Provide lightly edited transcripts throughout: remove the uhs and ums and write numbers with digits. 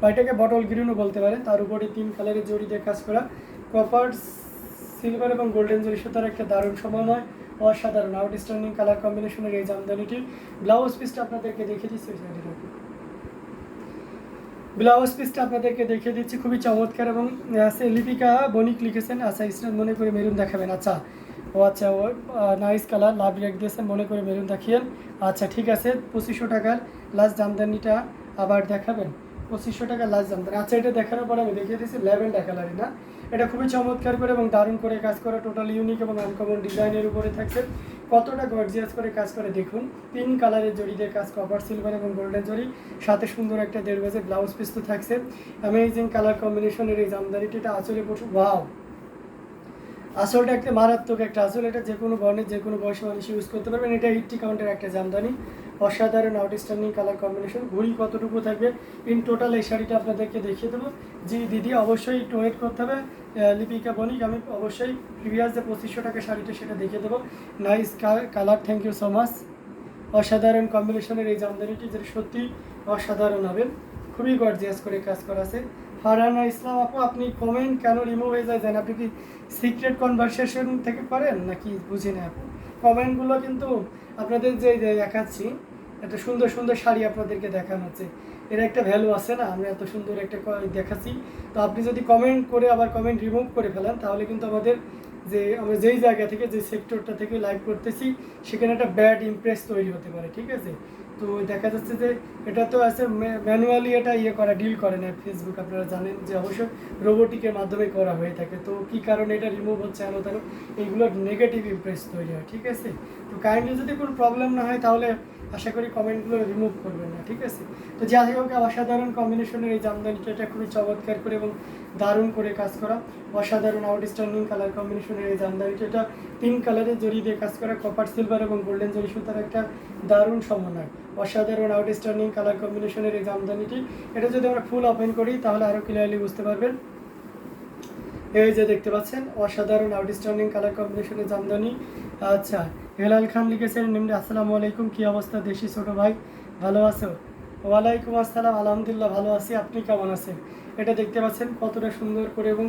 বা এটাকে বটল গ্রিনও বলতে পারেন। তার উপরে 3 কালারের জড়ি দিয়ে কাজ করা, কপার সিলভার এবং গোল্ডেন জরি সুতার একটা দারুণ সমন্বয়, অসাধারণ আউটস্ট্যান্ডিং কালার কম্বিনেশনের এই জামদানিটি। ব্লাউজ পিসটা আপনাদেরকে দেখিয়ে দিচ্ছি, ব্লাউজ পিসটা আপনাদেরকে দেখিয়ে দিচ্ছি, খুবই চমৎকার এবং লিপিকা বণিক লিখেছেন। আচ্ছা স্টার মনে করে মেরুন দেখাবেন, আচ্ছা ও আচ্ছা ও নাইস কালার, লাভ রেক দিয়েছেন, মনে করে মেরুন দেখিয়েন। আচ্ছা ঠিক আছে, 2500 টাকার লাস্ট জামদানিটা আবার দেখাবেন, 2500 টাকার লাস্ট জামদানি। আচ্ছা এটা দেখানোর পর আমি দেখিয়ে দিচ্ছি ল্যাভেন্ডার কালারই না, এটা খুবই চমৎকার করে এবং দারুণ করে কাজ করা, টোটাল ইউনিক এবং আনকমন ডিজাইনের উপরে থাকছে। কতটা গর্জিয়াস করে কাজ করে দেখুন, 3 কালারের জড়ি দিয়ে কাজ, কপার সিলভার এবং গোল্ডেন জড়ি, সাথে সুন্দর একটা 1.5 গজের ব্লাউজ পিস তো থাকছে। অ্যামেজিং কালার কম্বিনেশনের এই জামদানিটা আঁচলে পড়ছে, ওয়াও আসলটা একটা মারাত্মক একটা আসল, এটা যে কোনো বর্ণের যে কোনো বয়সী মানুষ ইউজ করতে পারবেন। এটা 80 কাউন্টের একটা জামদানি, অসাধারণ আউটস্ট্যান্ডিং কালার কম্বিনেশন। ঘুড়ি কতটুকু থাকবে ইন টোটাল এই শাড়িটা আপনাদেরকে দেখিয়ে দেবো। জি দিদি অবশ্যই একটু ওয়েট করতে হবে, লিপিকা বণিক, আমি অবশ্যই প্রিভিয়াস যে 2500 টাকা শাড়িটা সেটা দেখিয়ে দেবো। Nice colour, thank you so much. অসাধারণ কম্বিনেশনের এই জামদানিটি যেটা সত্যি অসাধারণ হবে, খুবই গর্জিয়াস করে কাজ করা আছে। ফারহানা ইসলাম আপু, আপনি কমেন্ট কেন রিমুভ হয়ে যায়, আপনি কি সিক্রেট কনভারসেশন থেকে করেন নাকি বুঝি না আপু? কমেন্টগুলো কিন্তু আপনাদের যে দেখাচ্ছি, এত সুন্দর সুন্দর শাড়ি আপনাদেরকে দেখানো হচ্ছে, এর একটা ভ্যালু আছে না, আমরা এত সুন্দর একটা দেখাচ্ছি। তো আপনি যদি কমেন্ট করে আবার কমেন্ট রিমুভ করে ফেলেন, তাহলে কিন্তু আমাদের যে আমরা যেই জায়গা থেকে যে সেক্টরটা থেকে লাইভ করতেছি সেখানে একটা ব্যাড ইমপ্রেস তৈরি হতে পারে, ঠিক আছে? তো দেখা যাচ্ছে যে এটা তো আছে ম্যানুয়ালি এটা করা ডিল করে না ফেসবুক, আপনারা জানেন যে অবশ্য রোবোটিকের মাধ্যমে করা হয়ে থাকে। তো কী কারণে এটা রিমুভ হচ্ছে আলো তেন, এইগুলো নেগেটিভ ইমপ্রেস তৈরি হয়, ঠিক আছে? তো কাইন্ডলি যদি কোনো প্রবলেম না হয় তাহলে আশা করি কমেন্টগুলো রিমুভ করবেন না, ঠিক আছে? তো যাই হোক, অসাধারণ কম্বিনেশনের এই জামদানিটা, এটা খুবই চমৎকার করে এবং দারুণ করে কাজ করা, অসাধারণ আউটস্ট্যান্ডিং কালার কম্বিনেশনের এই জামদানিটা। এটা 3 কালারের জড়ি দিয়ে কাজ করা, কপার সিলভার এবং গোল্ডেন জরি সুতার একটা দারুণ সমন্বয়, অসাধারণ আউটস্ট্যান্ডিং কালার কম্বিনেশনের এই জামদানিটি। এটা যদি আমরা ফুল ওপেন করি তাহলে আরও ক্লিয়ারলি বুঝতে পারবেন। এই যে দেখতে পাচ্ছেন অসাধারণ আউটস্ট্যান্ডিং কালার কম্বিনেশনের জামদানি। আচ্ছা হেলাল খান লিখেছেন নিম্নে, আসসালামু আলাইকুম, কী অবস্থা দেশি ছোট ভাই, ভালো আছো? ওয়ালাইকুম আসসালাম, আলহামদুলিল্লাহ ভালো আছি, আপনি কেমন আছেন? এটা দেখতে পাচ্ছেন কতটা সুন্দর করে এবং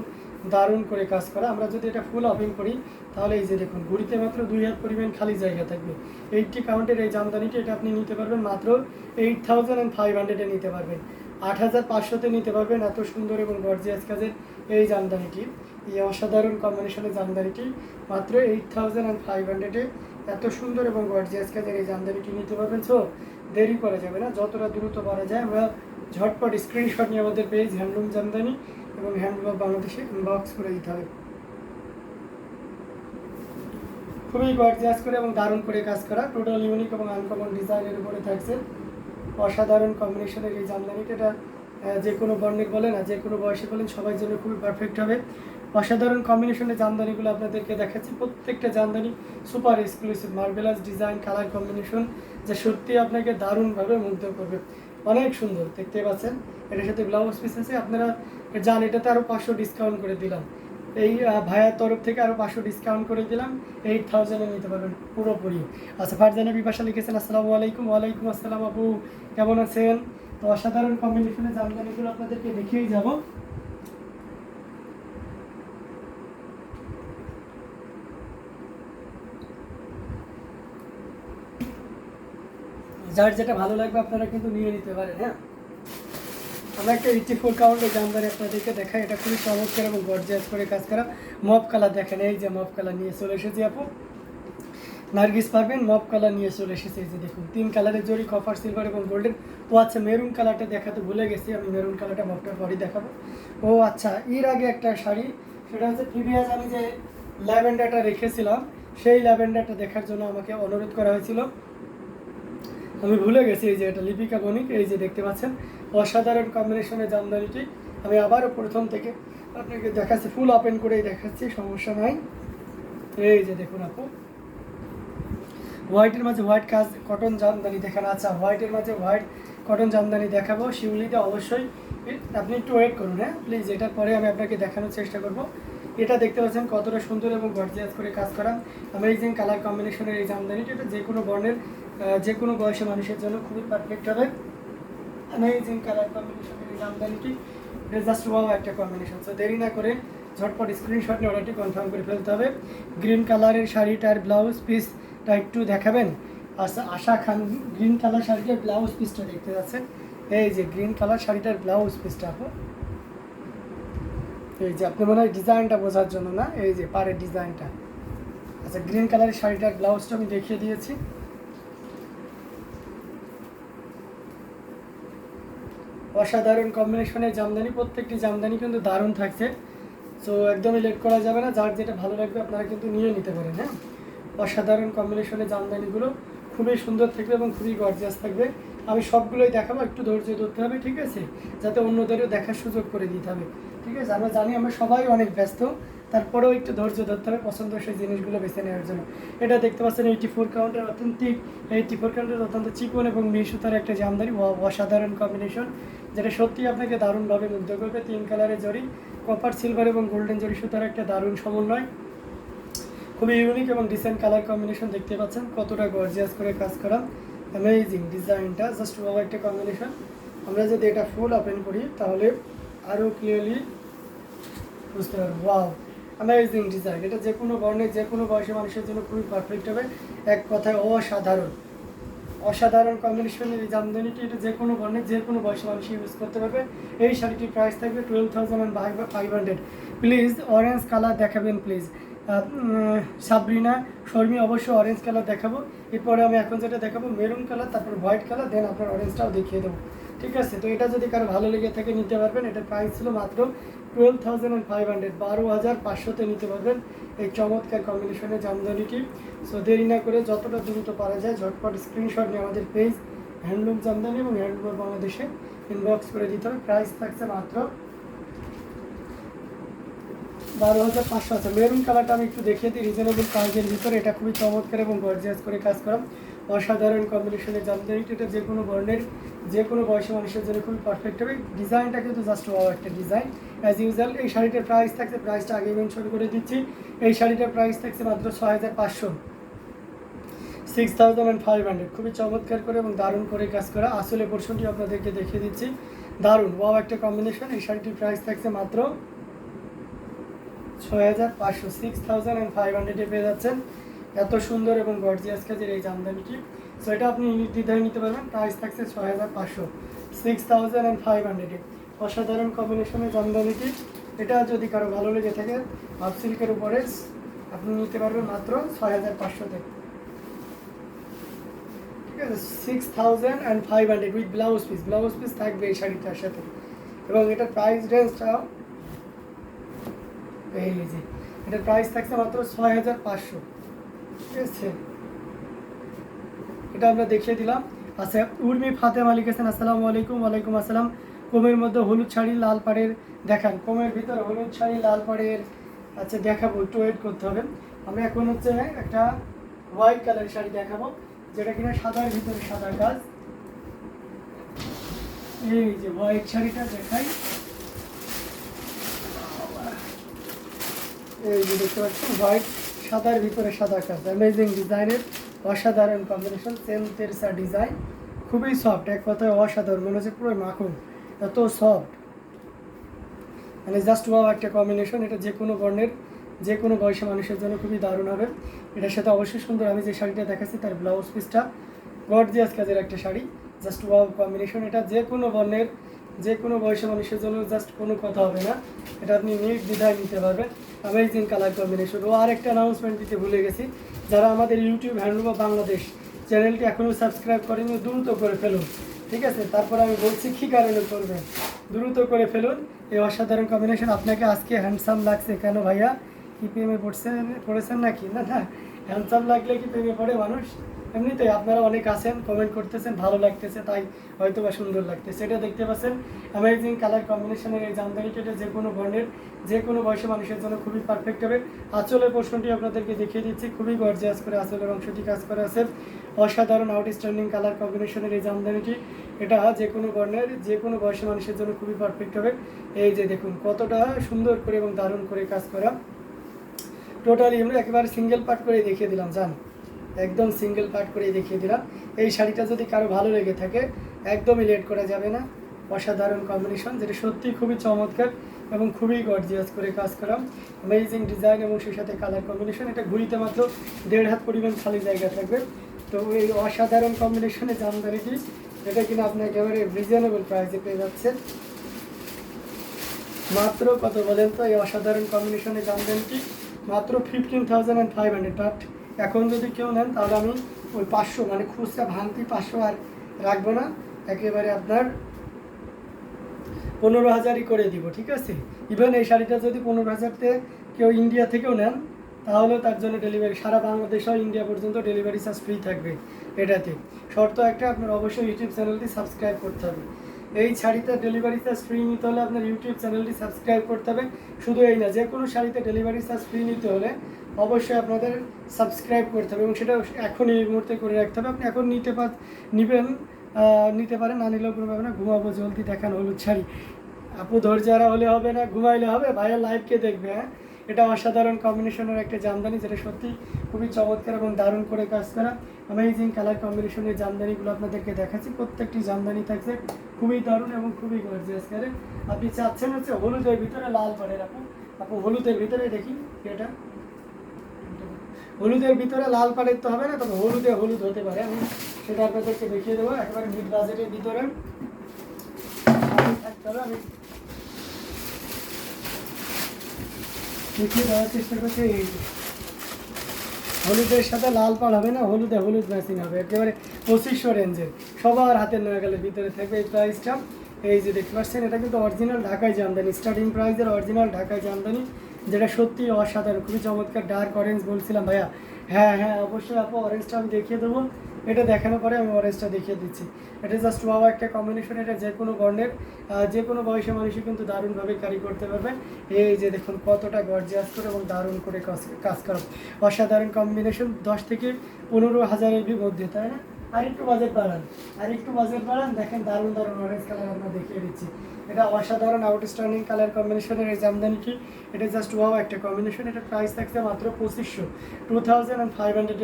দারুণ করে কাজ করা। আমরা যদি এটা ফুল ওপেন করি তাহলে এই যে দেখুন, ঘুড়িতে মাত্র 2 হাত পরিমাণ খালি জায়গা থাকবে। 80 কাউন্টের এই জামদানিটি, এটা আপনি নিতে পারবেন মাত্র 8500-এ নিতে পারবেন, 8500-তে নিতে পারবেন। এত সুন্দর এবং গর্জিয়াস কাজের এই জামদানিটি, এই অসাধারণ কম্বিনেশনের জামদানিটি মাত্র 8500-এ এত সুন্দর এবং গর্জিয়াস কাজের এই জামদানিটি নিতে পারবেন। সো দেরি করা যাবে না, যতটা দ্রুত পারা যায় আমরা ঝটপট স্ক্রিনশট নিয়ে আমাদের পেজ হ্যান্ডলুম জামদানি এবং হ্যান্ডলুম অফ বাংলাদেশে ইনবক্স করে দিতে হবে। খুবই গর্জিয়াস করে এবং দারুণ করে কাজ করা, টোটাল ইউনিক এবং আনকমন ডিজাইনের উপরে থাকছে অসাধারণ কম্বিনেশনের এই জামদানিটা। এটা যে কোনো বর্ণের বলেন আর যে কোনো বয়সে বলেন সবার জন্য খুবই পারফেক্ট হবে। অসাধারণ কম্বিনেশনের জামদানিগুলো আপনাদেরকে দেখাচ্ছি, প্রত্যেকটা Jamdani super exclusive marvellous design colour combination, যা সত্যি আপনাকে দারুণভাবে মুগ্ধ করবে, অনেক সুন্দর দেখতে পাচ্ছেন। এটার সাথে ব্লাউজ পিস আছে, আপনারা যান এটাতে আরও 500 ডিসকাউন্ট করে দিলাম, এই ভাইয়ার তরফ থেকে আরও 500 ডিসকাউন্ট করে দিলাম, 8000-এ নিতে পারবেন পুরোপুরি। আচ্ছা ফারজানা বিপাশা লিখেছেন, আসসালামু আলাইকুম। ওয়ালাইকুম আসসালাম আপু, কেমন আছেন? তো অসাধারণ কম্বিনেশনের জামদানিগুলো আপনাদেরকে দেখিয়েই যাব। যার যেটা ভালো লাগবে আপনারা কিন্তু নিয়ে নিতে পারেন। হ্যাঁ, আমরা একটা 84 কাউন্টের জামদানি আপনাদেরকে দেখাই, এটা খুবই চমৎকার এবং গর্জিয়াস করে কাজ করা। মপ কালার দেখেন, এই যে মপ কালার নিয়ে চলে এসেছি আপু, নার্গিস পারবেন মপ কালার নিয়ে চলে এসেছে। এই যে দেখুন 3 কালারের জড়ি, কপার সিলভার এবং গোল্ডেন। ও আচ্ছা মেরুন কালারটা দেখাতে ভুলে গেছি, আমি মেরুন কালারটা মপটার পরই দেখাবো। ও আচ্ছা, এর আগে একটা শাড়ি, সেটা হচ্ছে প্রিভিয়াস আমি যে ল্যাভেন্ডারটা রেখেছিলাম, সেই ল্যাভেন্ডারটা দেখার জন্য আমাকে অনুরোধ করা হয়েছিল, আমি ভুলে গেছি। এই যে এটা লিপিকা বণিক, এই যে দেখতে পাচ্ছেন অসাধারণ কম্বিনেশনের জামদানিটি। আমি আবারও প্রথম থেকে আপনাকে দেখাচ্ছি, ফুল ওপেন করেই দেখাচ্ছি, সমস্যা নাই। এই যে দেখুন আপু, হোয়াইটের মাঝে হোয়াইট কাজ কটন জামদানি দেখেন। আচ্ছা হোয়াইটের মাঝে হোয়াইট কটন জামদানি দেখাবো শিউলিতে, অবশ্যই আপনি একটু ওয়েট করুন, হ্যাঁ প্লিজ, এটার পরে আমি আপনাকে দেখানোর চেষ্টা করব। এটা দেখতে পাচ্ছেন কতটা সুন্দর এবং গর্জিয়াস করে কাজ করা, অ্যামেজিং কালার কম্বিনেশনের এই জামদানিটা। এটা যে কোনো বর্ণের যে কোনো বয়সী মানুষের জন্য খুবই পারফেক্ট হবে। অ্যামেজিং কালার কম্বিনেশনের এই জামদানিটি, এটা জাস্ট ওয়াও একটা কম্বিনেশন। সো দেরি না করে ঝটপট স্ক্রিনশট নিয়ে অর্ডারটি কনফার্ম করে ফেলতে হবে। গ্রিন কালারের শাড়িটার ব্লাউজ পিসটা একটু দেখাবেন। আচ্ছা, আশা খান গ্রিন কালার শাড়িটার ব্লাউজ পিসটা দেখতে যাচ্ছেন। এই যে গ্রিন কালার শাড়িটার ব্লাউজ পিসটা আপু, এই যে আপনি মনে হয় ডিজাইনটা বোঝার জন্য না, এই যে পাড়ের ডিজাইনটা। আচ্ছা, গ্রিন কালারের শাড়িটার ব্লাউজটা আমি দেখিয়ে দিয়েছি। অসাধারণ কম্বিনেশনের জামদানি, প্রত্যেকটি জামদানি কিন্তু দারুণ থাকছে। সো একদমই লেট করা যাবে না, যার যেটা ভালো লাগবে আপনারা কিন্তু নিয়ে নিতে পারেন। হ্যাঁ, অসাধারণ কম্বিনেশনের জামদানিগুলো খুবই সুন্দর থাকবে এবং খুবই গর্জিয়াস থাকবে। আমি সবগুলোই দেখাবো, একটু ধৈর্য ধরতে হবে, ঠিক আছে, যাতে অন্যদেরও দেখার সুযোগ করে দিতে হবে। ঠিক আছে, আমরা জানি আমরা সবাই অনেক ব্যস্ত, তারপরেও একটু ধৈর্য ধরতে হবে পছন্দ সেই জিনিসগুলো বেছে নেওয়ার জন্য। এটা দেখতে পাচ্ছেন 84 কাউন্টের অথেন্টিক, 84 কাউন্টের অত্যন্ত চিকন এবং মিশুতার একটা জামদানি, অসাধারণ কম্বিনেশন, যেটা সত্যিই আপনাকে দারুণভাবে মুগ্ধ করবে। 3 কালারের জরি, কপার, সিলভার এবং গোল্ডেন জরি সুতার একটা দারুণ সমন্বয়, খুবই ইউনিক এবং ডিসেন্ট কালার কম্বিনেশন। দেখতে পাচ্ছেন কতটা গর্জিয়াস করে কাজ করা, অ্যামেজিং ডিজাইনটা, জাস্ট ওয়াও একটা কম্বিনেশন। আমরা যদি এটা ফুল ওপেন করি তাহলে আরও ক্লিয়ারলি বুঝতে পারবো। ওয়াও, অ্যামেজিং ডিজাইন, এটা যে কোনো বর্ণের যে কোনো বয়সী মানুষের জন্য খুবই পারফেক্ট হবে। এক কথায় অসাধারণ, অসাধারণ কম্বিনেশনের এই জামদানিটি, এটা যে কোনো বর্ণের যে কোনো বয়সী মানুষ ইউজ করতে পারবে। এই শাড়িটির প্রাইস থাকবে 12,500। প্লিজ অরেঞ্জ কালার দেখাবেন প্লিজ। সাবরিনা, শর্মি, অবশ্যই অরেঞ্জ কালার দেখাবো। এরপরে আমি এখন যেটা দেখাবো মেরুন কালার, তারপর হোয়াইট কালার, দেন আপনার অরেঞ্জটাও দেখিয়ে দেবো। ঠিক আছে, তো এটা যদি কারো ভালো লেগে থাকে নিতে পারবেন। এটার প্রাইস ছিল মাত্র 12,500, 12,500-তে নিতে পারবেন এই চমৎকার কম্বিনেশনের জামদানিটি। সো দেরি না করে যতটা দ্রুত পারা যায় ঝটপট স্ক্রিনশট নিয়ে আমাদের পেজ হ্যান্ডলুম জামদানি এবং হ্যান্ডলুম বাংলাদেশে ইনবক্স করে দিতে হবে। প্রাইস থাকছে মাত্র 12,500 আছে। মেরুন কালারটা আমি একটু দেখিয়ে দিই রিজনেবল প্রাইসের ভিতরে। এটা খুবই চমৎকার এবং গর্জিয়াস করে কাজ করা অসাধারণ কম্বিনেশনের জামদানিটি, এটা যে কোনো বর্ণের যে কোনো বয়সী মানুষের জন্য খুবই পারফেক্ট হবে। ডিজাইনটা কিন্তু জাস্ট ওয়াও একটা ডিজাইন অ্যাজ ইউজুয়াল। এই শাড়িটার প্রাইস থাকছে, প্রাইসটা আগে মেনশন করে দিচ্ছি, এই শাড়িটার প্রাইস থাকছে মাত্র 6,500, 6,500। খুবই চমৎকার করে এবং দারুণ করে কাজ করা। আসলে পোর্শনটি আপনাদেরকে দেখিয়ে দিচ্ছি, দারুণ ওয়াও একটা কম্বিনেশন। এই শাড়িটির প্রাইস থাকছে মাত্র 6,500, 6,500-এ পেয়ে যাচ্ছেন এত সুন্দর এবং গর্জিয়াস কাজের এই জামদানিটি। সো এটা আপনি নির্দ্বিধায় নিতে পারবেন। প্রাইস থাকছে 6,500, 6,500-এ। অসাধারণ কম্বিনেশনের জামদানিটি, এটা যদি কারো ভালো লেগে থাকে হাফ সিল্কের উপরে আপনি নিতে পারবেন মাত্র 6,500-তে। ঠিক আছে, 6,500 with blouse piece, blouse piece থাকবে এই শাড়িটার সাথে। এবং এটার প্রাইস রেঞ্জটাও এই যে, এটার প্রাইস থাকছে মাত্র 6,500। ঠিক আছে, এটা আমরা দেখিয়ে দিলাম। আচ্ছা, উর্মি ফাতেমা লিখেছেন আসসালামু আলাইকুম। ওয়ালাইকুম আসসালাম। কমের মধ্যে হলুদ শাড়ি লাল পাড়ের দেখান, কমের ভিতরে হলুদ শাড়ি লাল পাড়ের। আচ্ছা দেখাবো, একটু ওয়েট করতে হবে। আমরা এখন হচ্ছে একটা হোয়াইট কালারের শাড়ি দেখাবো, যেটা কিনা সাদার ভিতরে সাদা কাজ। এই যে হোয়াইট শাড়িটা দেখাই, এই যে দেখতে পাচ্ছেন হোয়াইট সাদার ভিতরে সাদা কাজ, অ্যামেজিং ডিজাইনের অসাধারণ কম্বিনেশন, সেম তেরসা ডিজাইন, খুবই সফট, এক কথায় অসাধারণ, মনে হচ্ছে পুরো মাখন, এত সফট, মানে জাস্ট ওয়াও একটা কম্বিনেশন। এটা যে কোনো বর্ণের যে কোনো বয়সী মানুষের জন্য খুবই দারুণ হবে। এটার সাথে অবশ্যই সুন্দর, আমি যে শাড়িটা দেখাচ্ছি তার ব্লাউজ পিসটা গর্জিয়াস কাজের একটা শাড়ি, জাস্ট ওয়াও কম্বিনেশন। এটা যে কোনো বর্ণের যে কোনো বয়সী মানুষের জন্য জাস্ট কোনো কথা হবে না, এটা আপনি নির্দ্বিধায় নিতে পারবেন। Amazing colour combination. ও আরেকটা অ্যানাউন্সমেন্ট দিতে ভুলে গেছি, যারা আমাদের ইউটিউব হ্যান্ডলুম বাংলাদেশ চ্যানেলটি এখনও সাবস্ক্রাইব করেনি দ্রুত করে ফেলুন। ঠিক আছে, তারপর আমি বলছি কী কারণে করবেন, দ্রুত করে ফেলুন। এই অসাধারণ কম্বিনেশন। আপনাকে আজকে হ্যান্ডসাম লাগছে কেন ভাইয়া, কি প্রেমে পড়েছেন নাকি? না না, হ্যান্ডসাম লাগলে কি প্রেমে পড়ে মানুষ? এমনিতেই আপনারা অনেক আছেন, কমেন্ট করতেছেন, ভালো লাগতেছে, তাই হয়তো বা সুন্দর লাগতেছে। এটা দেখতে পাচ্ছেন অ্যামেজিং কালার কম্বিনেশনের এই জামদানিটা, যে কোনো বর্ণের যে কোনো বয়সী মানুষের জন্য খুবই পারফেক্ট হবে। আঁচলের পোর্শনটি আপনাদেরকে দেখিয়ে দিচ্ছি, খুবই গর্জিয়াস করে আঁচলের অংশটি কাজ করা আছে। অসাধারণ আউটস্ট্যান্ডিং কালার কম্বিনেশনের এই জামদানিটি, এটা যে কোনো বর্ণের যে কোনো বয়সী মানুষের জন্য খুবই পারফেক্ট হবে। এই যে দেখুন কতটা সুন্দর করে এবং দারুণ করে কাজ করা। টোটালি আমরা একেবারে সিঙ্গেল পার্ট করে দেখিয়ে দিলাম, জান একদম সিঙ্গেল পার্ট করে দেখিয়ে দিলাম। এই শাড়িটা যদি কারো ভালো লেগে থাকে একদমই লেট করা যাবে না। অসাধারণ কম্বিনেশন, যেটা সত্যি খুবই চমৎকার এবং খুবই গর্জিয়াস করে কাজ করা, অ্যামেজিং ডিজাইন এবং সেই সাথে কালার কম্বিনেশন। এটা ঘুরিতে মাত্র 1.5 হাত পরিমাণ খালি জায়গা থাকবে। তো এই অসাধারণ কম্বিনেশনে জামদানিটি, এটা কিনা আপনি একেবারে রিজনেবল প্রাইসে পেয়ে যাচ্ছেন। মাত্র কত বলেন তো? এই অসাধারণ কম্বিনেশনে জামদানিটি মাত্র 15,500। বাট এখন যদি কেউ নেন তাহলে আমি ওই 500 মানে খুচরা ভাঙতি 500 আর রাখবো না, একেবারে আপনার 15,000ই করে দিব, ঠিক আছে? ইভেন এই শাড়িটা যদি 15,000তে কেউ ইন্ডিয়া থেকেও নেন তাহলে তার জন্য ডেলিভারি সারা বাংলাদেশ ও ইন্ডিয়া পর্যন্ত ডেলিভারি চার্জ ফ্রি থাকবে। এটাতে শর্ত একটা, আপনার অবশ্যই ইউটিউব চ্যানেলটি সাবস্ক্রাইব করতে হবে। এই শাড়িতে ডেলিভারি চার্জ ফ্রি নিতে হলে আপনার ইউটিউব চ্যানেলটি সাবস্ক্রাইব করতে হবে। শুধু এই না, যে কোনো শাড়িতে ডেলিভারি চার্জ ফ্রি নিতে হলে অবশ্যই আপনাদের সাবস্ক্রাইব করতে হবে এবং সেটা এখনই এই মুহূর্তে করে রাখতে হবে। আপনি এখন নিতে পারেন, না নিলেও কোনো ব্যাপার না। ঘুমাবো জলদি দেখান হলুদ শাড়ি। আপু ধৈর্যারা হলে হবে না, ঘুমাইলে হবে? ভাইয়া লাইভকে দেখবে। হ্যাঁ, এটা অসাধারণ কম্বিনেশনের একটা জামদানি, যেটা সত্যি খুবই চমৎকার এবং দারুণ করে কাজ করা। অ্যামেজিং কালার কম্বিনেশনের জামদানিগুলো আপনাদেরকে দেখাচ্ছি। প্রত্যেকটি জামদানি থাকছে খুবই দারুণ এবং খুবই গর্জিয়াস করে। আপনি চাচ্ছেন হচ্ছে হলুদের ভিতরে লাল পাড়ের, আপু হলুদের ভিতরে দেখি এটা, হলুদের ভিতরে লাল পাড়ের তো হবে না, তবে হলুদে হলুদ হতে পারে। আমি সেটা আপনাদেরকে দেখিয়ে দেবো একেবারে মিড বাজেটের ভিতরে। আমি দেখিয়ে দেওয়ার চেষ্টা করছি। এই হলুদের সাথে লাল পাড় হবে না, হলুদে হলুদ ম্যাচিং হবে, একেবারে 2500 রেঞ্জের সবার হাতের নাগালের ভিতরে থাকবে এই প্রাইসটা। এই যে দেখতে পাচ্ছেন, এটা কিন্তু অরিজিনাল ঢাকায় জামদানি, স্টার্টিং প্রাইসের অরিজিনাল ঢাকায় জামদানি, যেটা সত্যি অসাধারণ, খুবই চমৎকার। ডার্ক অরেঞ্জ বলছিলাম ভাইয়া, হ্যাঁ হ্যাঁ অবশ্যই আপু, অরেঞ্জটা আমি দেখিয়ে দেবো। এটা দেখানোর পরে আমি অরেঞ্জটা দেখিয়ে দিচ্ছি। এটা জাস্ট ওয়াও একটা কম্বিনেশন। এটা যে কোনো বর্ণের যে কোনো বয়সের মানুষই কিন্তু দারুণভাবে ক্যারি করতে পারবে। এই যে দেখুন কতটা গর্জিয়াস করে এবং দারুণ করে কাজ করা, অসাধারণ কম্বিনেশন। 10 থেকে 15,000-এর মধ্যে, তাই না? আরেকটু বাজেট বাড়ান, দেখেন দারুণ দারুণ অরেঞ্জ কালার আপনার দেখিয়ে দিচ্ছি। এটা অসাধারণ আউটস্ট্যান্ডিং কালার কম্বিনেশনের এই জামদানিটি, এটা জাস্ট ওয়াও একটা কম্বিনেশন। এটা প্রাইস থাকছে মাত্র 2500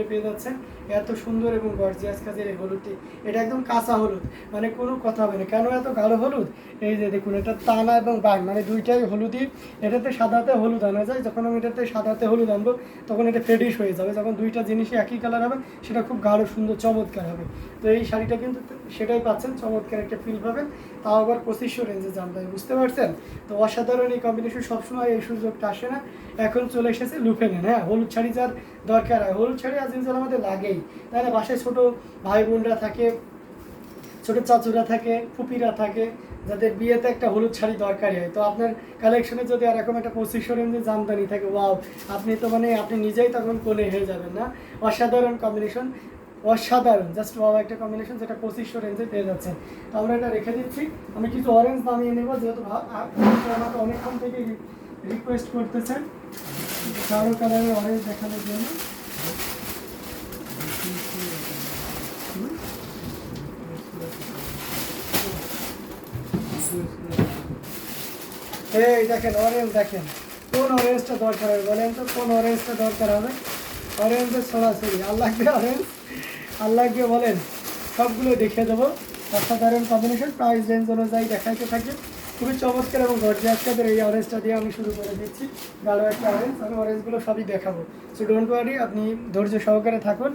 পেয়ে যাচ্ছেন। এত সুন্দর এবং গর্জিয়াস কাজের এই হলুদটি, এটা একদম কাঁচা হলুদ, মানে কোনো কথা হবে না। কেন এত গাঢ় হলুদ? এই যে দেখুন, এটা টানা এবং বান মানে দুইটাই হলুদই। এটাতে সাদাতে হলুদ আনা যায়, যখন আমি এটাতে সাদাতে হলুদ আনবো তখন এটা ফেডিশ হয়ে যাবে। যখন দুইটা জিনিসই একই কালার হবে সেটা খুব গাঢ় সুন্দর চমৎকার হবে। তো এই শাড়িটা কিন্তু সেটাই পাচ্ছেন, চমৎকার একটা ফিল পাবেন, তাও আবার 2500 রেঞ্জে জামদানি, বুঝতে পারছেন? তো অসাধারণ এই কম্বিনেশন, সবসময় এই সুযোগটা আসে না, এখন চলে এসেছে, লুফে নেন। হ্যাঁ, হলুদ শাড়ি যার দরকার হয়, হলুদ শাড়ি আজ ইউজুয়াল আমাদের লাগেই, তাই না? বাসায় ছোটো ভাই বোনরা থাকে, ছোটো চাচুরা থাকে, ফুপিরা থাকে, যাদের বিয়েতে একটা হলুদ শাড়ি দরকারই হয়। তো আপনার কালেকশনে যদি এরকম একটা 2500 রেঞ্জে জামদানি থাকে, ওয়াও, আপনি তো মানে আপনি নিজেই তখন কোণে হয়ে যাবেন না? অসাধারণ কম্বিনেশন, অসাধারণ, জাস্ট ওয়াও একটা কম্বিনেশন, যেটা 2500 রেঞ্জে পেয়ে যাচ্ছেন। তো আমরা এটা রেখে দিচ্ছি। আমি কিছু অরেঞ্জ নামিয়ে নেবো, যেহেতু আমাকে অনেকক্ষণ থেকে রিকোয়েস্ট করতেছেন কালো কালারের অরেঞ্জ দেখানোর জন্য। এই দেখেন অরেঞ্জ, দেখেন কোন অরেঞ্জটা দরকার হবে বলেন তো, কোন অরেঞ্জটা দরকার হবে? অরেঞ্জের সরাসরি আল্লাহকে বলেন, সবগুলো দেখিয়ে দেবো। অসাধারণ কম্বিনেশন, প্রাইস রেঞ্জ অনুযায়ী দেখাইতে থাকে, খুবই চমৎকার এবং গর্জিয়াস কাজের। এই অরেঞ্জটা দিয়ে আমি শুরু করে দিচ্ছি, ভালো একটা অরেঞ্জ। আমি অরেঞ্জগুলো সবই দেখাবো, সো ডোন্ট ওয়ারি, আপনি ধৈর্য সহকারে থাকুন।